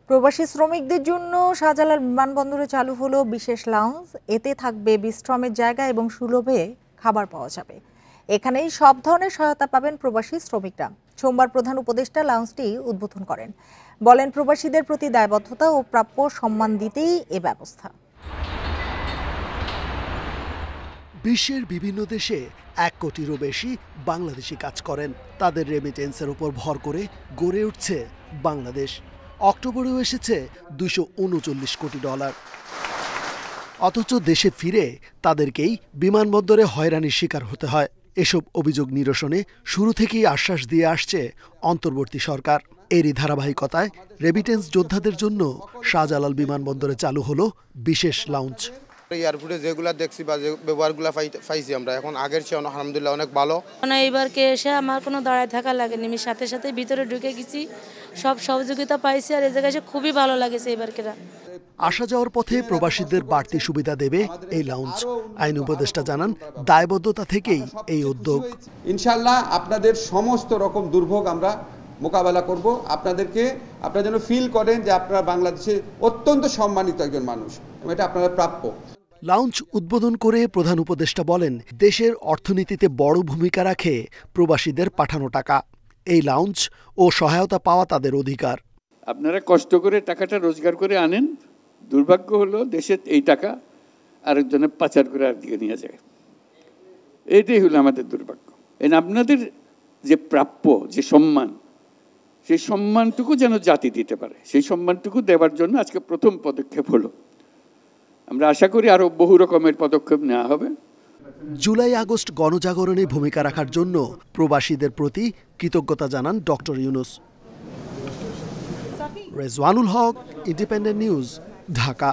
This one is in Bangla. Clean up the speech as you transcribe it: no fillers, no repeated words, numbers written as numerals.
প্রবাসী শ্রমিকদের জন্য শাহজালাল বিমানবন্দরে চালু হলো বিশেষ লাউঞ্জ। এতে থাকবে বিশ্রামের জায়গা এবং সুলভে খাবার পাওয়া যাবে। এখানেই সব ধরনের সহায়তা পাবেন প্রবাসী শ্রমিকরা। সোমবার প্রধান উপদেষ্টা লাউঞ্জটি উদ্বোধন করেন। বলেন, প্রবাসীদের প্রতি দায়বদ্ধতা ও প্রাপ্য সম্মান দিতেই এ ব্যবস্থা। বিশ্বের বিভিন্ন দেশে 1 কোটিরও বেশি বাংলাদেশি কাজ করেন। তাদের রেমিটেন্সের উপর ভর করে গড়ে উঠছে বাংলাদেশ। অক্টোবরেও এসেছে $239 কোটি। অথচ দেশে ফিরে তাদেরকেই বিমানবন্দরে হয়রানির শিকার হতে হয়। এসব অভিযোগ নিরসনে শুরু থেকেই আশ্বাস দিয়ে আসছে অন্তর্বর্তী সরকার। এরই ধারাবাহিকতায় রেমিটেন্স যোদ্ধাদের জন্য শাহজালাল বিমানবন্দরে চালু হলো বিশেষ লাউঞ্জ। এয়ারপোর্টে যেগুলো দেখছি বা যে ব্যবহারগুলো পাইছি আমরা এখন আগের চেয়ে আলহামদুলিল্লাহ অনেক ভালো। এইবারকে এসে আমার কোনো দাঁড়ায় থাকা লাগেনি, আমি সাথে সাথে ভিতরে ঢুকে গেছি, সব সহযোগিতা পাইছি। আর এই জায়গায় এসে খুবই ভালো লাগেছে এবারকেরা। আসা যাওয়ার পথে প্রবাসীদের বাড়তি সুবিধা দেবে এই লাউঞ্জ। আইন উপদেষ্টা জানান, দায়বদ্ধতা থেকেই এই উদ্যোগ। ইনশাআল্লাহ আপনাদের সমস্ত রকম দুর্ভোগ আমরা মোকাবেলা করব। আপনারা যেন ফিল করেন যে আপনারা বাংলাদেশে অত্যন্ত সম্মানিত একজন মানুষ, এটা আপনারা প্রাপ্য। লাউঞ্জ উদ্বোধন করে প্রধান উপদেষ্টা বলেন, দেশের অর্থনীতিতে বড় ভূমিকা রাখে প্রবাসীদের পাঠানো টাকা। এই লাউঞ্জ ও সহায়তা পাওয়া তাদের অধিকার। আপনারা কষ্ট করে টাকাটা রোজগার করে আনেন, দুর্ভাগ্য হলো দেশের এই টাকা আরেকজনে পাচার করে আরেকদিকে নিয়ে যায়। এইটাই হলো আমাদের দুর্ভাগ্য। আপনাদের যে প্রাপ্য যে সম্মান, সেই সম্মানটুকু যেন জাতি দিতে পারে, সেই সম্মানটুকু দেওয়ার জন্য আজকে প্রথম পদক্ষেপ হলো। আমরা আশা করি আরো বহু রকমের পদক্ষেপ নেওয়া হবে। জুলাই আগস্ট গণজাগরণে ভূমিকা রাখার জন্য প্রবাসীদের প্রতি কৃতজ্ঞতা জানান ডক্টর ইউনূস। রেজওয়ানুল হক, ইন্ডিপেন্ডেন্ট নিউজ, ঢাকা।